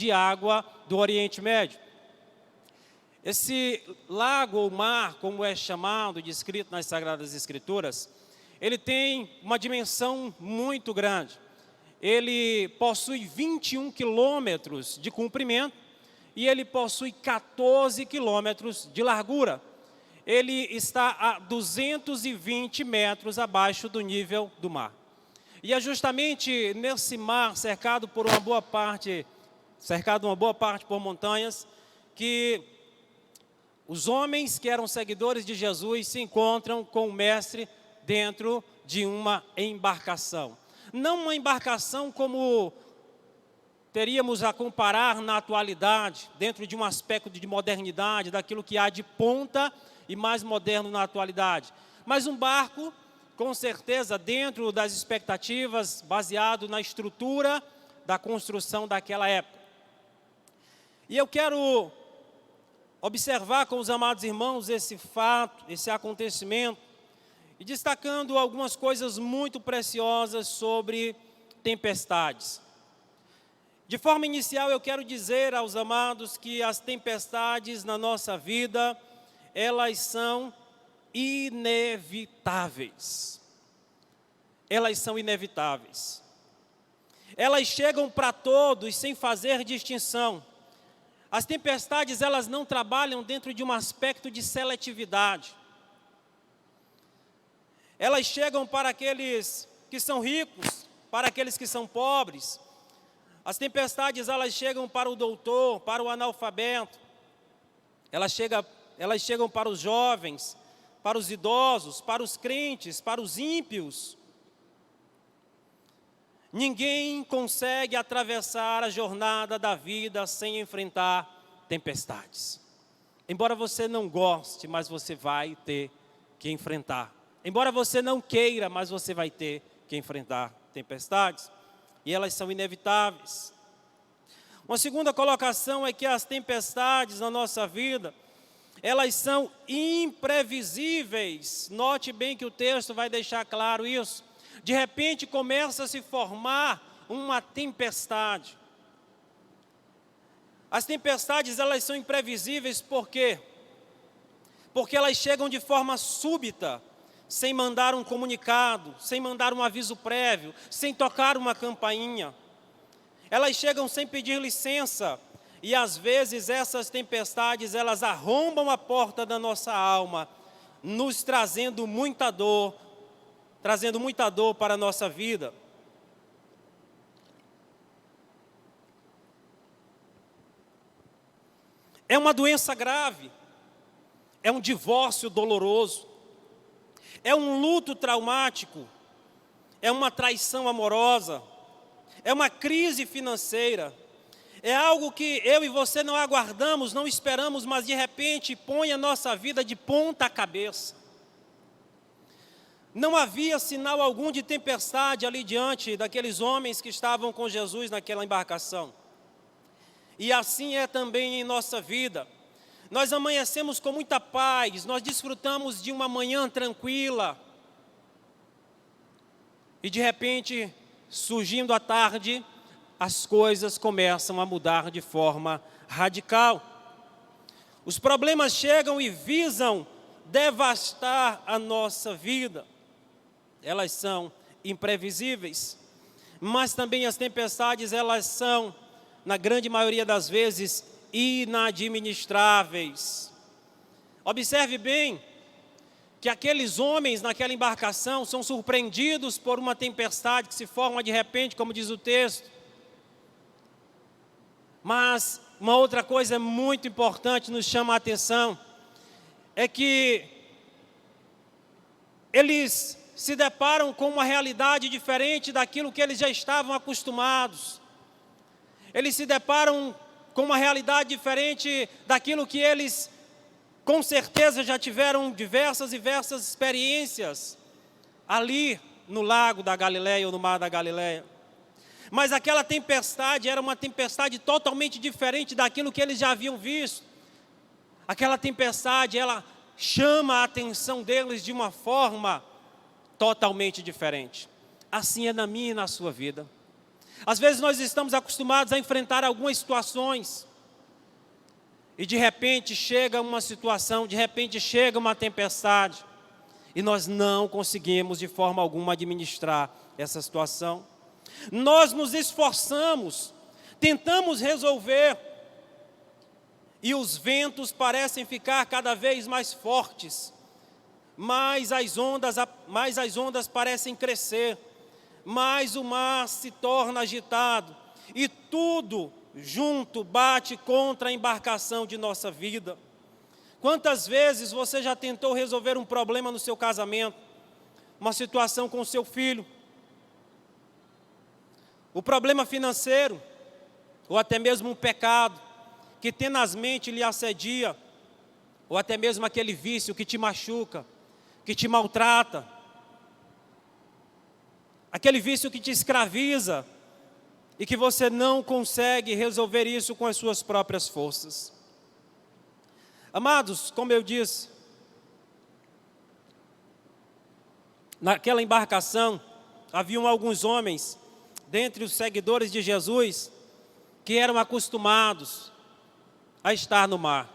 de água do Oriente Médio. Esse lago ou mar, como é chamado, descrito nas Sagradas Escrituras, ele tem uma dimensão muito grande. Ele possui 21 quilômetros de comprimento e ele possui 14 quilômetros de largura. Ele está a 220 metros abaixo do nível do mar. E é justamente nesse mar, cercado uma boa parte por montanhas, que os homens que eram seguidores de Jesus se encontram com o Mestre dentro de uma embarcação. Não uma embarcação como teríamos a comparar na atualidade, dentro de um aspecto de modernidade, daquilo que há de ponta e mais moderno na atualidade. Mas um barco, com certeza, dentro das expectativas, baseado na estrutura da construção daquela época. E eu quero observar com os amados irmãos esse fato, esse acontecimento, e destacando algumas coisas muito preciosas sobre tempestades. De forma inicial, eu quero dizer aos amados que as tempestades na nossa vida, elas são inevitáveis. Elas são inevitáveis. Elas chegam para todos sem fazer distinção. As tempestades, elas não trabalham dentro de um aspecto de seletividade. Elas chegam para aqueles que são ricos, para aqueles que são pobres. As tempestades, elas chegam para o doutor, para o analfabeto. Elas chegam para os jovens, para os idosos, para os crentes, para os ímpios. Ninguém consegue atravessar a jornada da vida sem enfrentar tempestades. Embora você não goste, mas você vai ter que enfrentar. Embora você não queira, mas você vai ter que enfrentar tempestades. E elas são inevitáveis. Uma segunda colocação é que as tempestades na nossa vida, elas são imprevisíveis. Note bem que o texto vai deixar claro isso. De repente começa a se formar uma tempestade. As tempestades, elas são imprevisíveis por quê? Porque elas chegam de forma súbita, sem mandar um comunicado, sem mandar um aviso prévio, sem tocar uma campainha. Elas chegam sem pedir licença. E às vezes essas tempestades, elas arrombam a porta da nossa alma, nos trazendo muita dor para a nossa vida. É uma doença grave, é um divórcio doloroso, é um luto traumático, é uma traição amorosa, é uma crise financeira, é algo que eu e você não aguardamos, não esperamos, mas de repente põe a nossa vida de ponta cabeça. Não havia sinal algum de tempestade ali diante daqueles homens que estavam com Jesus naquela embarcação. E assim é também em nossa vida. Nós amanhecemos com muita paz, nós desfrutamos de uma manhã tranquila. E de repente, surgindo à tarde, as coisas começam a mudar de forma radical. Os problemas chegam e visam devastar a nossa vida. Elas são imprevisíveis, mas também as tempestades, elas são, na grande maioria das vezes, inadministráveis. Observe bem que aqueles homens naquela embarcação são surpreendidos por uma tempestade que se forma de repente, como diz o texto. Mas uma outra coisa muito importante nos chama a atenção, é que eles se deparam com uma realidade diferente daquilo que eles já estavam acostumados. Eles se deparam com uma realidade diferente daquilo que eles, com certeza, já tiveram diversas experiências ali no lago da Galileia ou no mar da Galileia. Mas aquela tempestade era uma tempestade totalmente diferente daquilo que eles já haviam visto. Aquela tempestade, ela chama a atenção deles de uma forma totalmente diferente. Assim é na minha e na sua vida. Às vezes nós estamos acostumados a enfrentar algumas situações, e de repente chega uma situação, de repente chega uma tempestade, e nós não conseguimos de forma alguma administrar essa situação. Nós nos esforçamos, tentamos resolver, e os ventos parecem ficar cada vez mais fortes, mais as ondas parecem crescer, mais o mar se torna agitado, e tudo junto bate contra a embarcação de nossa vida. Quantas vezes você já tentou resolver um problema no seu casamento, uma situação com o seu filho, o problema financeiro, ou até mesmo um pecado que tenazmente lhe assedia, ou até mesmo aquele vício que te machuca, que te maltrata, aquele vício que te escraviza e que você não consegue resolver isso com as suas próprias forças. Amados, como eu disse, naquela embarcação haviam alguns homens, dentre os seguidores de Jesus, que eram acostumados a estar no mar,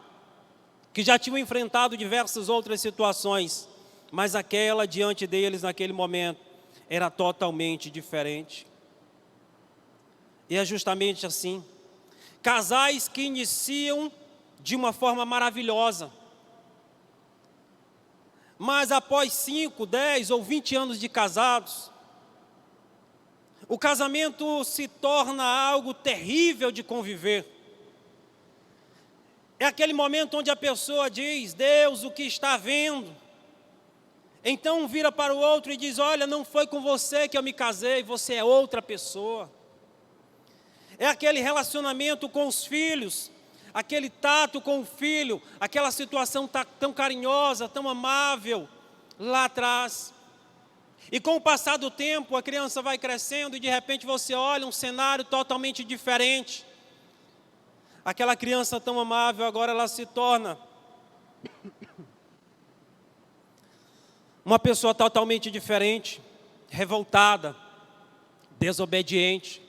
que já tinham enfrentado diversas outras situações, mas aquela diante deles naquele momento era totalmente diferente. E é justamente assim, casais que iniciam de uma forma maravilhosa, mas após 5, 10 ou 20 anos de casados, o casamento se torna algo terrível de conviver. É aquele momento onde a pessoa diz: Deus, o que está vendo? Então vira para o outro e diz: olha, não foi com você que eu me casei, você é outra pessoa. É aquele relacionamento com os filhos, aquele tato com o filho, aquela situação tão carinhosa, tão amável, lá atrás. E com o passar do tempo, a criança vai crescendo e de repente você olha um cenário totalmente diferente. Aquela criança tão amável, agora ela se torna uma pessoa totalmente diferente, revoltada, desobediente.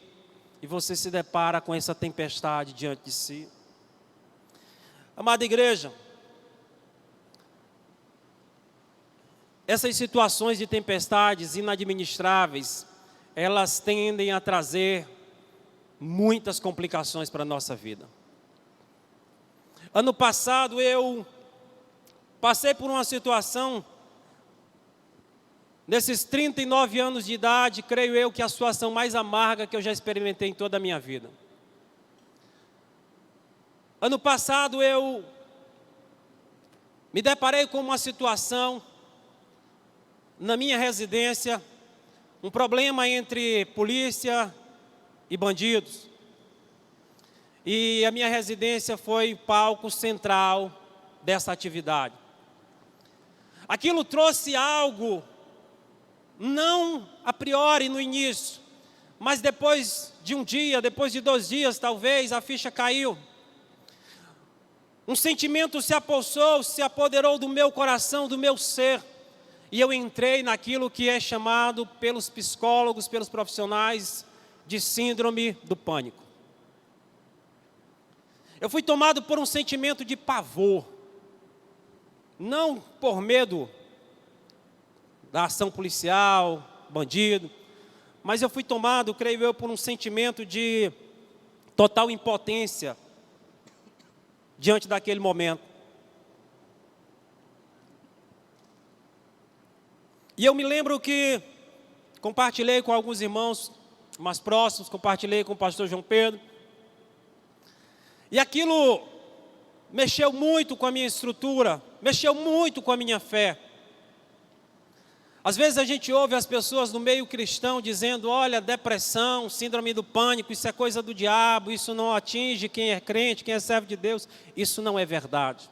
E você se depara com essa tempestade diante de si. Amada igreja, essas situações de tempestades inadministráveis, elas tendem a trazer muitas complicações para a nossa vida. Ano passado eu passei por uma situação, nesses 39 anos de idade, creio eu que a situação mais amarga que eu já experimentei em toda a minha vida. Ano passado eu me deparei com uma situação na minha residência, um problema entre polícia e bandidos. E a minha residência foi o palco central dessa atividade. Aquilo trouxe algo, não a priori no início, mas depois de um dia, depois de 2 dias talvez, a ficha caiu. Um sentimento se apossou, se apoderou do meu coração, do meu ser. E eu entrei naquilo que é chamado pelos psicólogos, pelos profissionais, de síndrome do pânico. Eu fui tomado por um sentimento de pavor, não por medo da ação policial, bandido, mas eu fui tomado, creio eu, por um sentimento de total impotência diante daquele momento. E eu me lembro que compartilhei com alguns irmãos mais próximos, compartilhei com o pastor João Pedro, e aquilo mexeu muito com a minha estrutura, mexeu muito com a minha fé. Às vezes a gente ouve as pessoas no meio cristão dizendo: olha, depressão, síndrome do pânico, isso é coisa do diabo, isso não atinge quem é crente, quem é servo de Deus. Isso não é verdade.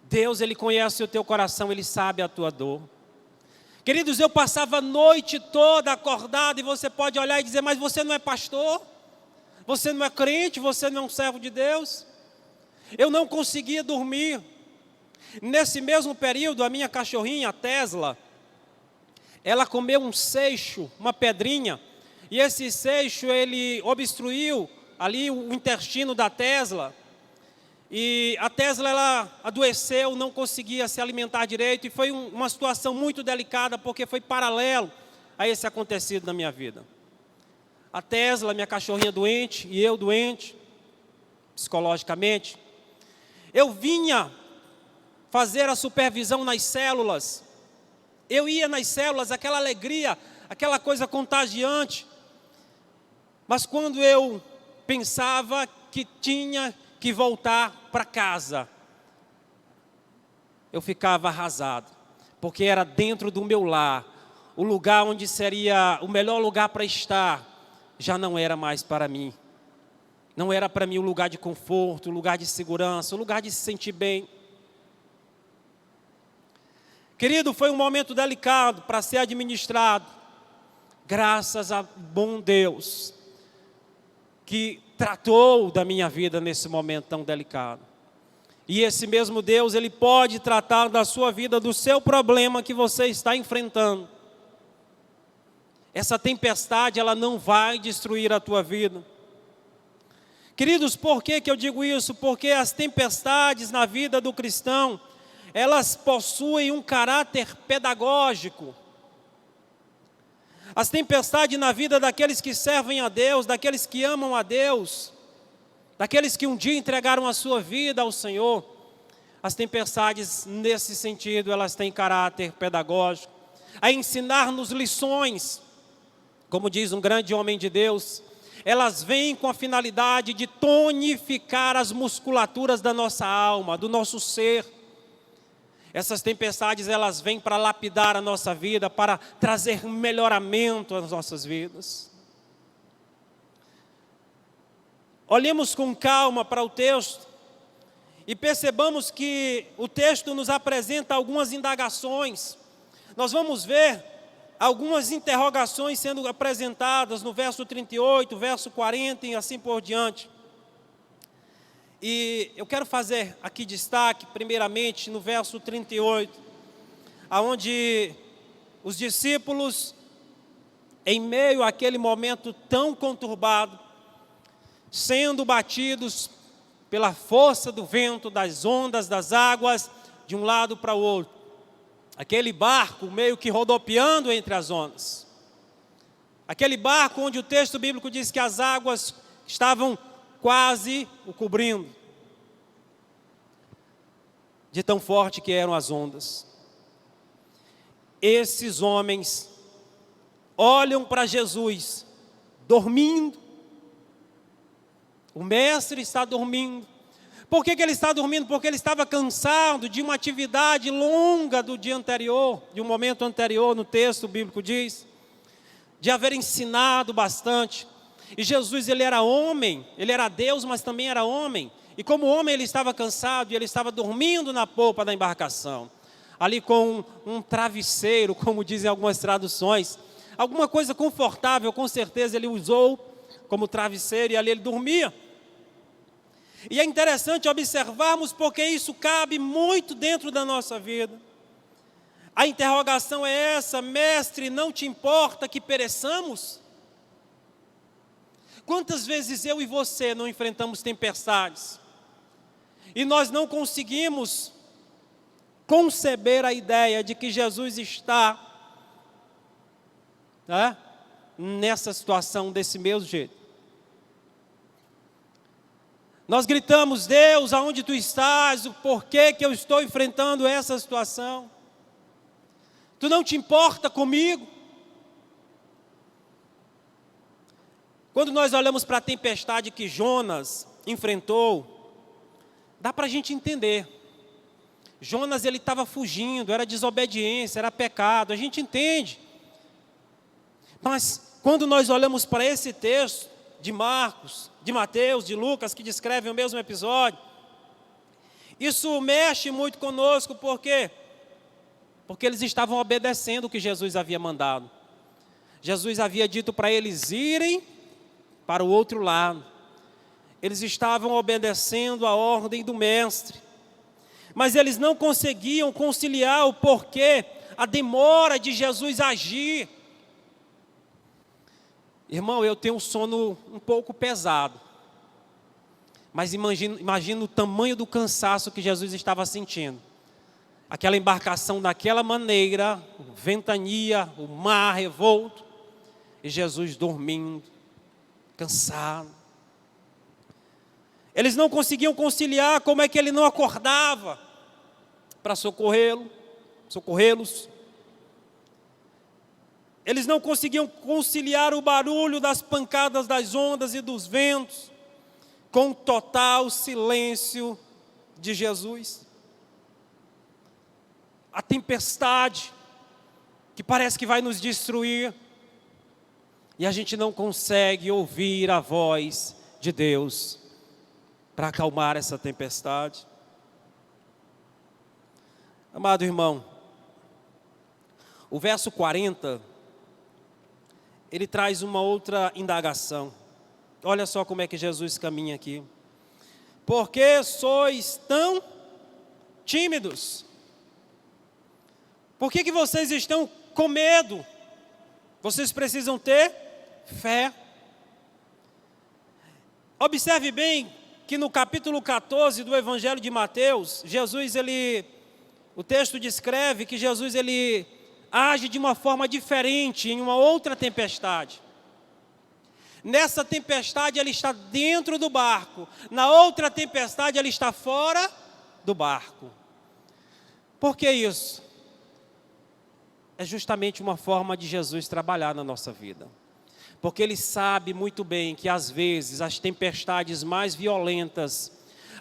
Deus, Ele conhece o teu coração, Ele sabe a tua dor. Queridos, eu passava a noite toda acordado, e você pode olhar e dizer: mas você não é pastor? Você não é crente? Você não é um servo de Deus? Eu não conseguia dormir. Nesse mesmo período, a minha cachorrinha, a Tesla, ela comeu um seixo, uma pedrinha, e esse seixo, ele obstruiu ali o intestino da Tesla, e a Tesla, ela adoeceu, não conseguia se alimentar direito, e foi uma situação muito delicada, porque foi paralelo a esse acontecido na minha vida. A Tesla, minha cachorrinha doente, e eu doente, psicologicamente. Eu vinha fazer a supervisão nas células. Eu ia nas células, aquela alegria, aquela coisa contagiante. Mas quando eu pensava que tinha que voltar para casa, eu ficava arrasado, porque era dentro do meu lar, o lugar onde seria o melhor lugar para estar, já não era mais para mim. Não era para mim o lugar de conforto, o lugar de segurança, o lugar de se sentir bem. Querido, foi um momento delicado para ser administrado. Graças a bom Deus, que tratou da minha vida nesse momento tão delicado. E esse mesmo Deus, Ele pode tratar da sua vida, do seu problema que você está enfrentando. Essa tempestade, ela não vai destruir a tua vida. Queridos, por que eu digo isso? Porque as tempestades na vida do cristão, elas possuem um caráter pedagógico. As tempestades na vida daqueles que servem a Deus, daqueles que amam a Deus, daqueles que um dia entregaram a sua vida ao Senhor, as tempestades nesse sentido, elas têm caráter pedagógico, a ensinar-nos lições, como diz um grande homem de Deus. Elas vêm com a finalidade de tonificar as musculaturas da nossa alma, do nosso ser. Essas tempestades, elas vêm para lapidar a nossa vida, para trazer melhoramento às nossas vidas. Olhemos com calma para o texto e percebamos que o texto nos apresenta algumas indagações. Nós vamos ver algumas interrogações sendo apresentadas no verso 38, verso 40 e assim por diante. E eu quero fazer aqui destaque, primeiramente, no verso 38, aonde os discípulos, em meio àquele momento tão conturbado, sendo batidos pela força do vento, das ondas, das águas, de um lado para o outro, aquele barco meio que rodopiando entre as ondas, aquele barco onde o texto bíblico diz que as águas estavam quase o cobrindo, de tão forte que eram as ondas. Esses homens olham para Jesus dormindo. O mestre está dormindo. Por que ele está dormindo? Porque ele estava cansado de uma atividade longa do dia anterior, de um momento anterior, no texto bíblico diz, de haver ensinado bastante. E Jesus, ele era homem, ele era Deus, mas também era homem. E como homem, ele estava cansado e ele estava dormindo na polpa da embarcação, ali com um travesseiro, como dizem algumas traduções, alguma coisa confortável, com certeza ele usou como travesseiro, e ali ele dormia. E é interessante observarmos, porque isso cabe muito dentro da nossa vida. A interrogação é essa: mestre, não te importa que pereçamos? Quantas vezes eu e você não enfrentamos tempestades, e nós não conseguimos conceber a ideia de que Jesus está nessa situação desse mesmo jeito? Nós gritamos: Deus, aonde tu estás? O porquê que eu estou enfrentando essa situação? Tu não te importa comigo? Quando nós olhamos para a tempestade que Jonas enfrentou, dá para a gente entender. Jonas, ele estava fugindo, era desobediência, era pecado, a gente entende. Mas quando nós olhamos para esse texto de Marcos, de Mateus, de Lucas, que descrevem o mesmo episódio, isso mexe muito conosco. Por quê? Porque eles estavam obedecendo o que Jesus havia mandado. Jesus havia dito para eles irem para o outro lado. Eles estavam obedecendo a ordem do mestre, mas eles não conseguiam conciliar o porquê, a demora de Jesus agir. Irmão, eu tenho um sono um pouco pesado. Mas imagina o tamanho do cansaço que Jesus estava sentindo. Aquela embarcação daquela maneira, ventania, o mar revolto, e Jesus dormindo, cansado. Eles não conseguiam conciliar como é que ele não acordava para socorrê-los. Eles não conseguiam conciliar o barulho das pancadas das ondas e dos ventos com o total silêncio de Jesus. A tempestade que parece que vai nos destruir e a gente não consegue ouvir a voz de Deus para acalmar essa tempestade. Amado irmão, o verso 40, ele traz uma outra indagação. Olha só como é que Jesus caminha aqui. Por que sois tão tímidos? Por que vocês estão com medo? Vocês precisam ter fé. Observe bem que no capítulo 14 do Evangelho de Mateus, o texto descreve que Jesus ele age de uma forma diferente em uma outra tempestade. Nessa tempestade ele está dentro do barco, na outra tempestade ele está fora do barco. Por que isso? É justamente uma forma de Jesus trabalhar na nossa vida. Porque ele sabe muito bem que às vezes as tempestades mais violentas,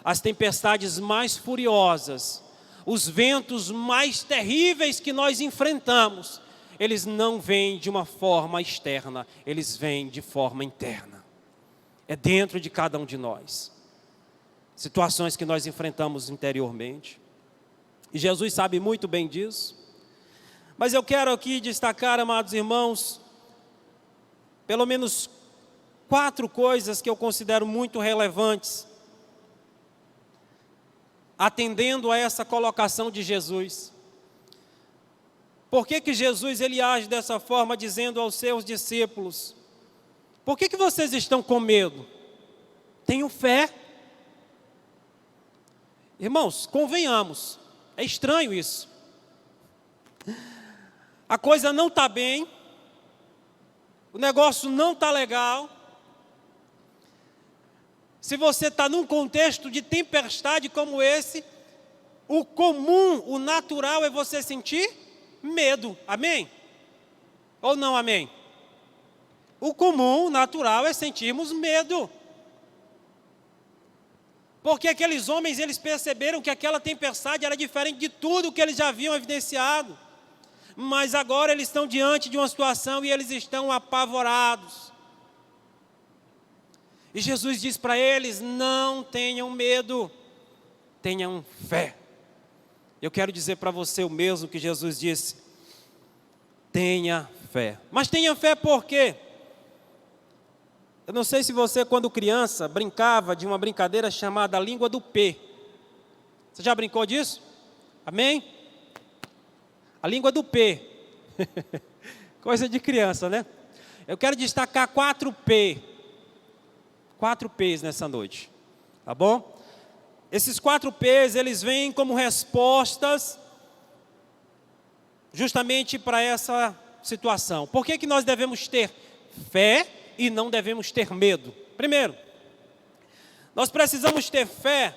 as tempestades mais furiosas, os ventos mais terríveis que nós enfrentamos, eles não vêm de uma forma externa, eles vêm de forma interna. É dentro de cada um de nós. Situações que nós enfrentamos interiormente. E Jesus sabe muito bem disso. Mas eu quero aqui destacar, amados irmãos, pelo menos 4 coisas que eu considero muito relevantes, atendendo a essa colocação de Jesus. Por que Jesus ele age dessa forma, dizendo aos seus discípulos: por que vocês estão com medo? Tenham fé. Irmãos, convenhamos, é estranho isso. A coisa não está bem, o negócio não está legal. Se você está num contexto de tempestade como esse, o comum, o natural é você sentir medo, amém? Ou não amém? O comum, o natural é sentirmos medo. Porque aqueles homens, eles perceberam que aquela tempestade era diferente de tudo que eles já haviam evidenciado. Mas agora eles estão diante de uma situação e eles estão apavorados. E Jesus diz para eles: não tenham medo, tenham fé. Eu quero dizer para você o mesmo que Jesus disse: tenha fé. Mas tenha fé por quê? Eu não sei se você, quando criança, brincava de uma brincadeira chamada língua do P. Você já brincou disso? Amém? A língua do P. Coisa de criança, né? Eu quero destacar 4 P. 4 P's nessa noite. Tá bom? Esses 4 P's, eles vêm como respostas justamente para essa situação. Por que nós devemos ter fé e não devemos ter medo? Primeiro, nós precisamos ter fé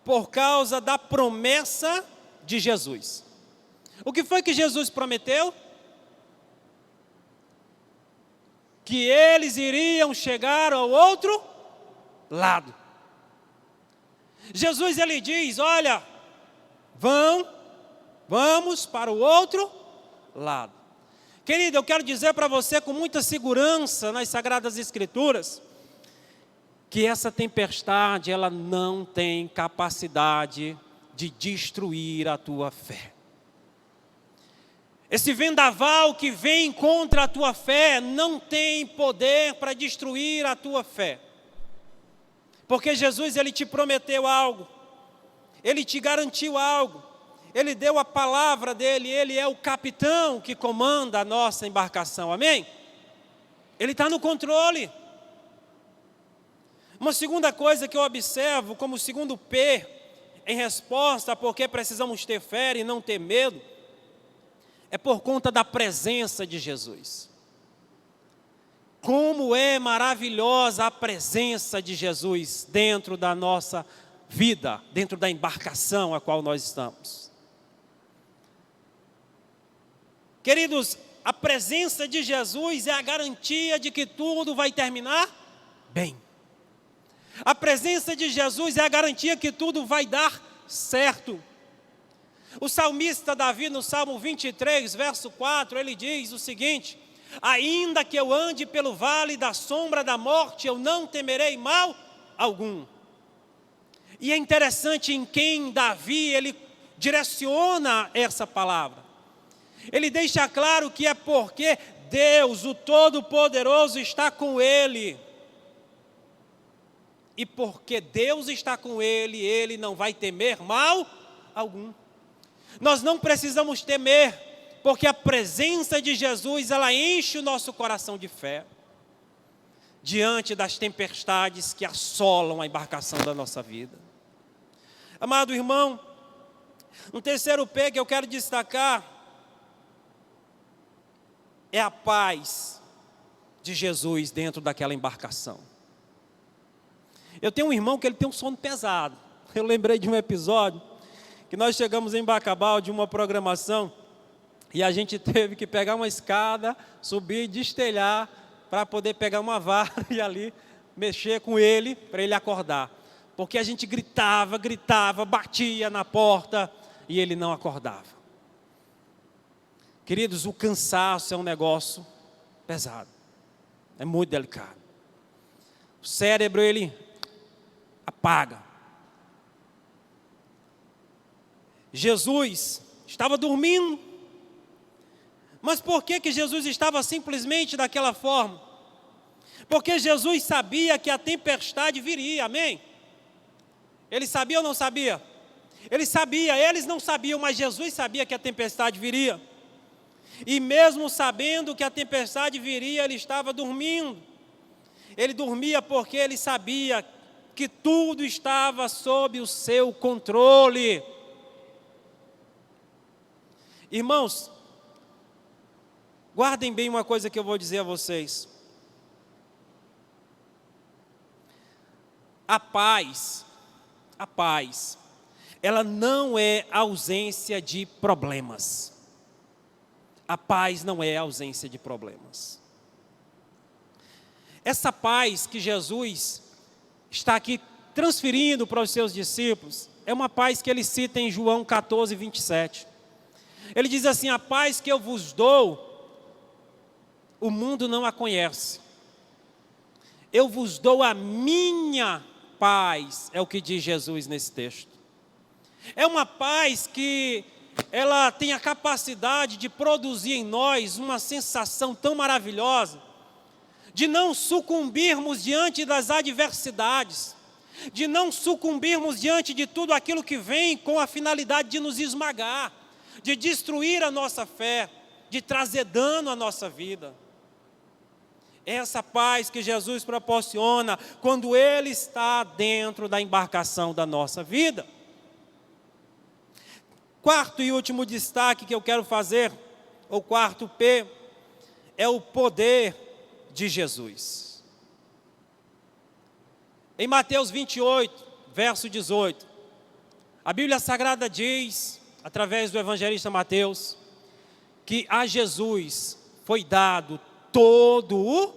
por causa da promessa de Jesus. O que foi que Jesus prometeu? Que eles iriam chegar ao outro lado. Jesus ele diz: olha, vamos para o outro lado. Querido, eu quero dizer para você com muita segurança nas Sagradas Escrituras, que essa tempestade, ela não tem capacidade de destruir a tua fé. Esse vendaval que vem contra a tua fé não tem poder para destruir a tua fé. Porque Jesus ele te prometeu algo, ele te garantiu algo, ele deu a palavra dele, ele é o capitão que comanda a nossa embarcação, amém? Ele está no controle. Uma segunda coisa que eu observo como segundo P, em resposta a por que precisamos ter fé e não ter medo, é por conta da presença de Jesus. Como é maravilhosa a presença de Jesus dentro da nossa vida, dentro da embarcação a qual nós estamos. Queridos, a presença de Jesus é a garantia de que tudo vai terminar bem. A presença de Jesus é a garantia que tudo vai dar certo. O salmista Davi, no Salmo 23, verso 4, ele diz o seguinte: ainda que eu ande pelo vale da sombra da morte, eu não temerei mal algum. E é interessante em quem Davi, ele direciona essa palavra. Ele deixa claro que é porque Deus, o Todo-Poderoso, está com ele. E porque Deus está com ele, ele não vai temer mal algum. Nós não precisamos temer, porque a presença de Jesus, ela enche o nosso coração de fé, diante das tempestades que assolam a embarcação da nossa vida. Amado irmão, um terceiro P que eu quero destacar, é a paz de Jesus dentro daquela embarcação. Eu tenho um irmão que ele tem um sono pesado. Eu lembrei de um episódio, que nós chegamos em Bacabal de uma programação, e a gente teve que pegar uma escada, subir e destelhar, para poder pegar uma vara e ali mexer com ele, para ele acordar. Porque a gente gritava, batia na porta, e ele não acordava. Queridos, o cansaço é um negócio pesado, é muito delicado. O cérebro, ele apaga. Jesus estava dormindo, mas por que Jesus estava simplesmente daquela forma? Porque Jesus sabia que a tempestade viria, amém? Ele sabia ou não sabia? Ele sabia, eles não sabiam, mas Jesus sabia que a tempestade viria. E mesmo sabendo que a tempestade viria, ele estava dormindo. Ele dormia porque ele sabia que tudo estava sob o seu controle. Irmãos, guardem bem uma coisa que eu vou dizer a vocês. A paz, ela não é ausência de problemas. A paz não é ausência de problemas. Essa paz que Jesus está aqui transferindo para os seus discípulos, é uma paz que ele cita em João 14, 27. Ele diz assim: a paz que eu vos dou, o mundo não a conhece. Eu vos dou a minha paz, é o que diz Jesus nesse texto. É uma paz que ela tem a capacidade de produzir em nós uma sensação tão maravilhosa, de não sucumbirmos diante das adversidades, de não sucumbirmos diante de tudo aquilo que vem com a finalidade de nos esmagar, de destruir a nossa fé, de trazer dano à nossa vida. Essa paz que Jesus proporciona quando Ele está dentro da embarcação da nossa vida. Quarto e último destaque que eu quero fazer, ou quarto P, é o poder de Jesus. Em Mateus 28, verso 18, a Bíblia Sagrada diz, através do evangelista Mateus, que a Jesus foi dado todo o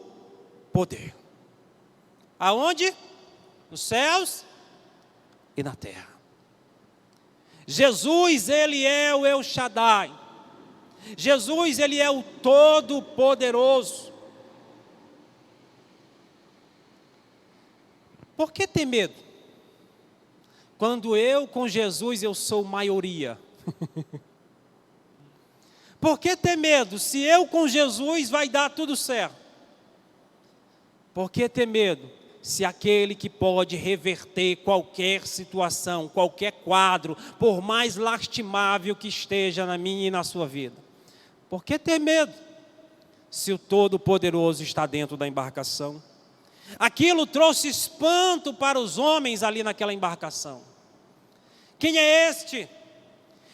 poder. Aonde? Nos céus e na terra. Jesus, Ele é o El Shaddai. Jesus, Ele é o Todo-Poderoso. Por que ter medo? Quando eu com Jesus eu sou maioria. Por que ter medo? Se eu com Jesus vai dar tudo certo. Por que ter medo? Se aquele que pode reverter qualquer situação, qualquer quadro, por mais lastimável que esteja na minha e na sua vida. Por que ter medo? se o Todo-Poderoso está dentro da embarcação? Aquilo trouxe espanto para os homens ali naquela embarcação. Quem é este?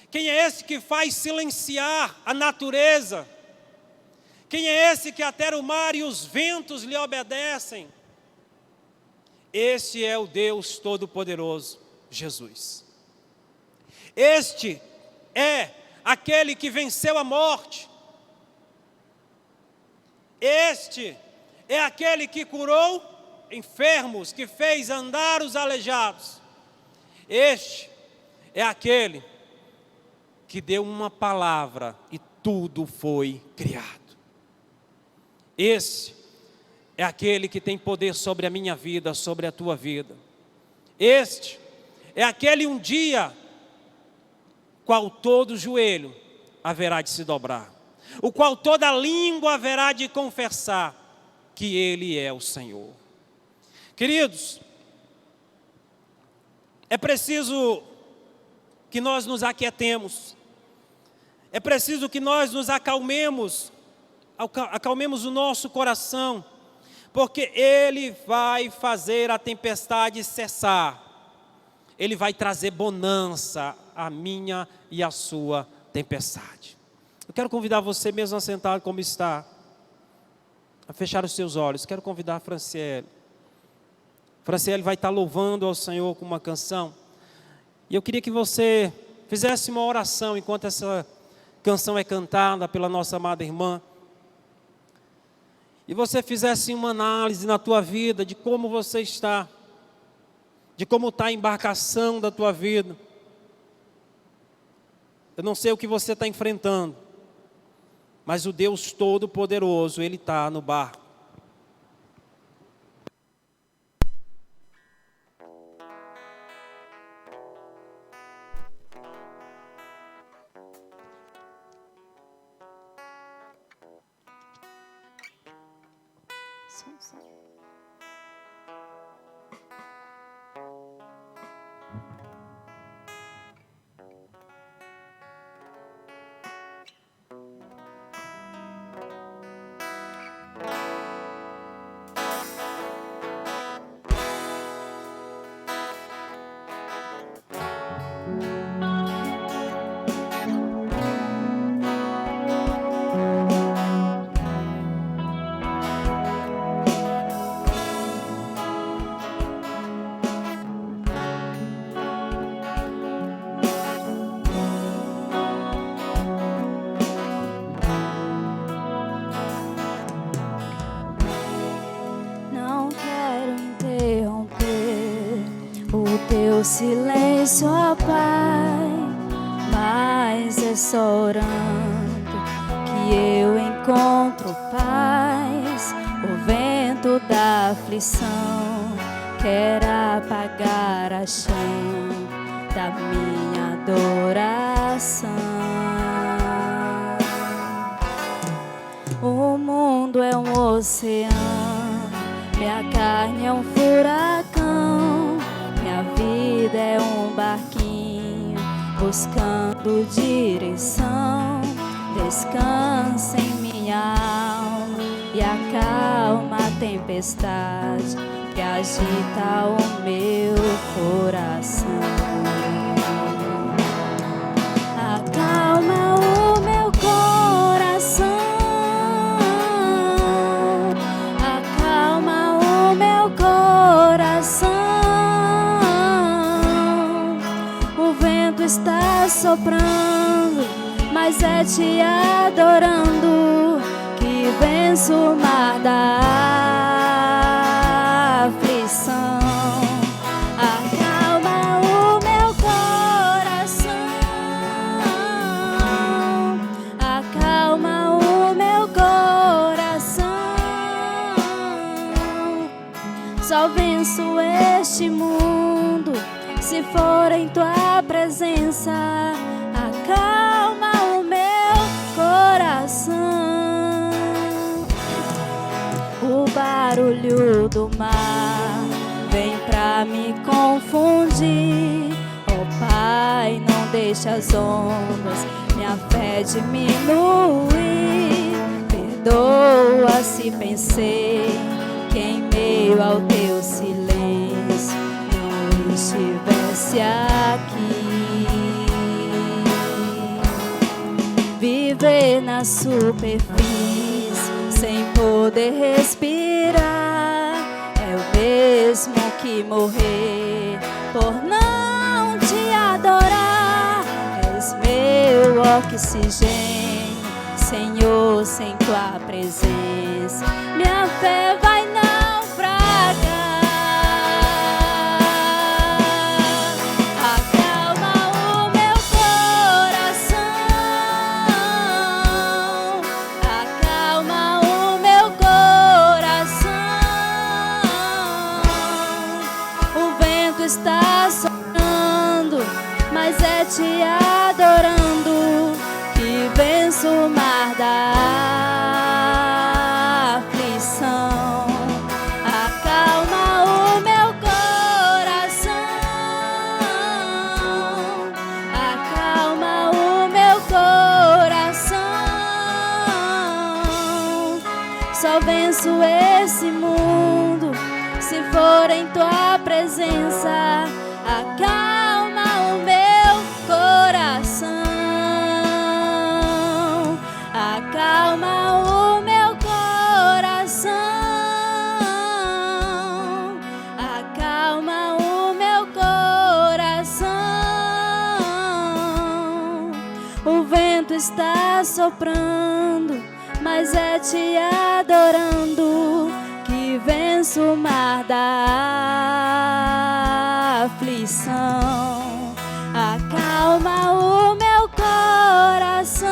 Quem é esse que faz silenciar a natureza? Quem é esse que até o mar e os ventos lhe obedecem? Este é o Deus Todo-Poderoso, Jesus. Este é aquele que venceu a morte. Este é aquele que curou enfermos, que fez andar os aleijados. Este é aquele que deu uma palavra e tudo foi criado. Esse é aquele que tem poder sobre a minha vida, sobre a tua vida. Este é aquele um dia qual todo joelho haverá de se dobrar, o qual toda língua haverá de confessar que Ele é o Senhor. Queridos, é preciso que nós nos aquietemos, é preciso que nós nos acalmemos o nosso coração, porque Ele vai fazer a tempestade cessar, Ele vai trazer bonança à minha e à sua tempestade. Eu quero convidar você, mesmo assentado como está, a fechar os seus olhos. Quero convidar a Franciele. Franciele vai estar louvando ao Senhor com uma canção. E eu queria que você fizesse uma oração enquanto essa canção é cantada pela nossa amada irmã. E você fizesse uma análise na tua vida de como você está, de como está a embarcação da tua vida. Eu não sei o que você está enfrentando, mas o Deus Todo-Poderoso, Ele está no barco. Silêncio, ó Pai, mas é só orando que eu encontro paz. O vento da aflição quer apagar a chama da minha adoração. O mundo é um oceano, minha carne é um furacão. Minha vida é um barquinho buscando direção. Descansa em minha alma e acalma a tempestade que agita o meu coração. Acalma o meu coração, acalma o meu coração. Está soprando, mas é te adorando que venço o mar da aflição. Acalma o meu coração, acalma o meu coração. Só venço este mundo se for em tua presença. Acalma o meu coração. O barulho do mar vem pra me confundir. Oh Pai, não deixa as ondas minha fé diminuir. perdoa se pensei que em meio ao teu silêncio não estivesse aqui. Viver na superfície sem poder respirar é o mesmo que morrer por não te adorar. És meu oxigênio, Senhor, sem tua presença minha fé vai naufragar. Acalma o meu coração, acalma o meu coração. O vento está soprando, mas é te adorando que venço o mar da aflição. Acalma o meu coração, acalma o meu coração. Só venço esse mundo se for em tua presença. Acalma o meu coração, acalma o meu coração, acalma o meu coração. O vento está soprando, mas é te adorando que venço o mar da aflição. Acalma o meu coração,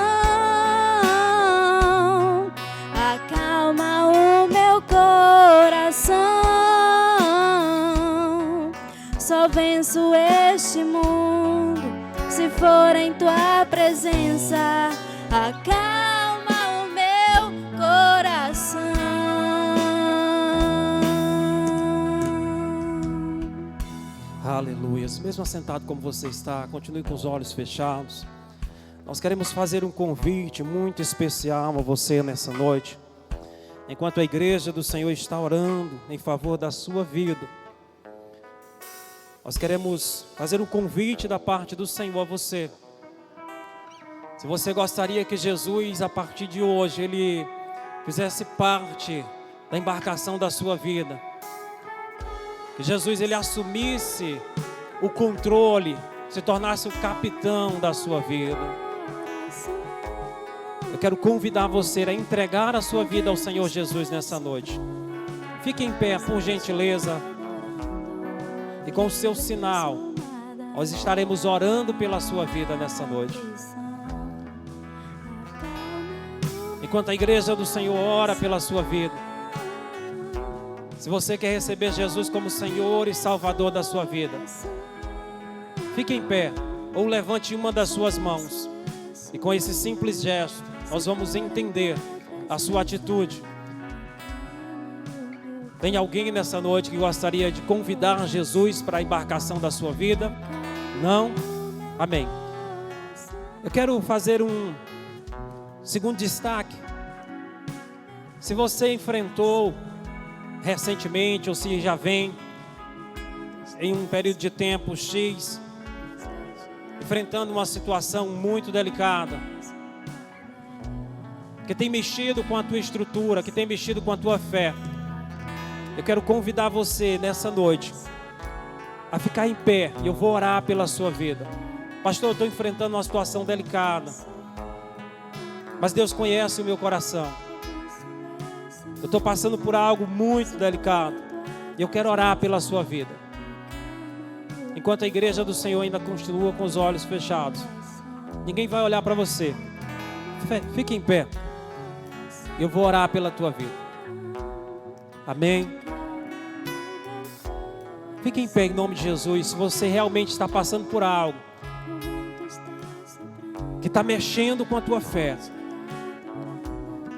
acalma o meu coração. Só venço este mundo se for em tua presença. Acalma o meu coração. Aleluias. Mesmo assentado como você está, continue com os olhos fechados. Nós queremos fazer um convite muito especial a você nessa noite. Enquanto a igreja do Senhor está orando em favor da sua vida, nós queremos fazer um convite da parte do Senhor a você. Se você gostaria que Jesus, a partir de hoje, Ele fizesse parte da embarcação da sua vida, que Jesus, Ele assumisse o controle, se tornasse o capitão da sua vida, eu quero convidar você a entregar a sua vida ao Senhor Jesus nessa noite. Fique em pé, por gentileza. E com o seu sinal, nós estaremos orando pela sua vida nessa noite. Enquanto a igreja do Senhor ora pela sua vida, se você quer receber Jesus como Senhor e Salvador da sua vida, fique em pé ou levante uma das suas mãos. E com esse simples gesto, nós vamos entender a sua atitude. Tem alguém nessa noite que gostaria de convidar Jesus para a embarcação da sua vida? Não? Amém. Eu quero fazer um segundo destaque. Se você enfrentou recentemente, ou se já vem em um período de tempo X, enfrentando uma situação muito delicada, que tem mexido com a tua estrutura, que tem mexido com a tua fé, eu quero convidar você nessa noite a ficar em pé, e eu vou orar pela sua vida. Pastor, eu estou enfrentando uma situação delicada, mas Deus conhece o meu coração. Eu estou passando por algo muito delicado, e eu quero orar pela sua vida. Enquanto a igreja do Senhor ainda continua com os olhos fechados, ninguém vai olhar para você. Fique em pé. Eu vou orar pela tua vida. Amém. Fique em pé em nome de Jesus. Se você realmente está passando por algo que está mexendo com a tua fé,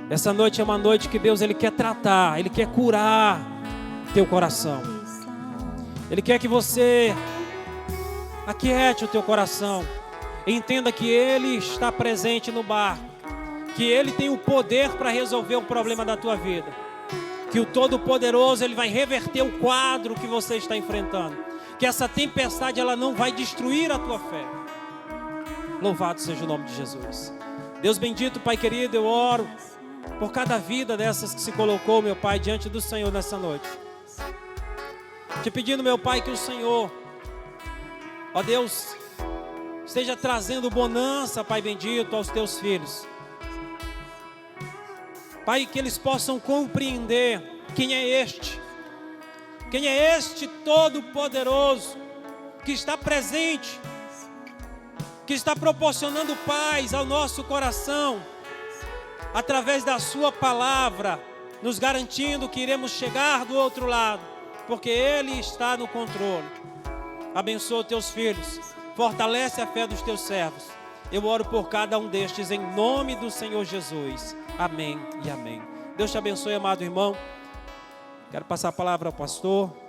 essa noite é uma noite que Deus, Ele quer tratar, Ele quer curar teu coração. Ele quer que você aquiete o teu coração e entenda que Ele está presente no barco, que Ele tem o poder para resolver o problema da tua vida. Que o Todo-Poderoso, Ele vai reverter o quadro que você está enfrentando. Que essa tempestade, ela não vai destruir a tua fé. Louvado seja o nome de Jesus. Deus bendito, Pai querido, eu oro por cada vida dessas que se colocou, meu Pai, diante do Senhor nessa noite. Te pedindo, meu Pai, que o Senhor, ó Deus, esteja trazendo bonança, Pai bendito, aos teus filhos. Pai, que eles possam compreender quem é este Todo-Poderoso, que está presente, que está proporcionando paz ao nosso coração, através da sua palavra, nos garantindo que iremos chegar do outro lado, porque Ele está no controle. Abençoa teus filhos, fortalece a fé dos teus servos. Eu oro por cada um destes em nome do Senhor Jesus. Amém e amém. Deus te abençoe, amado irmão. Quero passar a palavra ao pastor.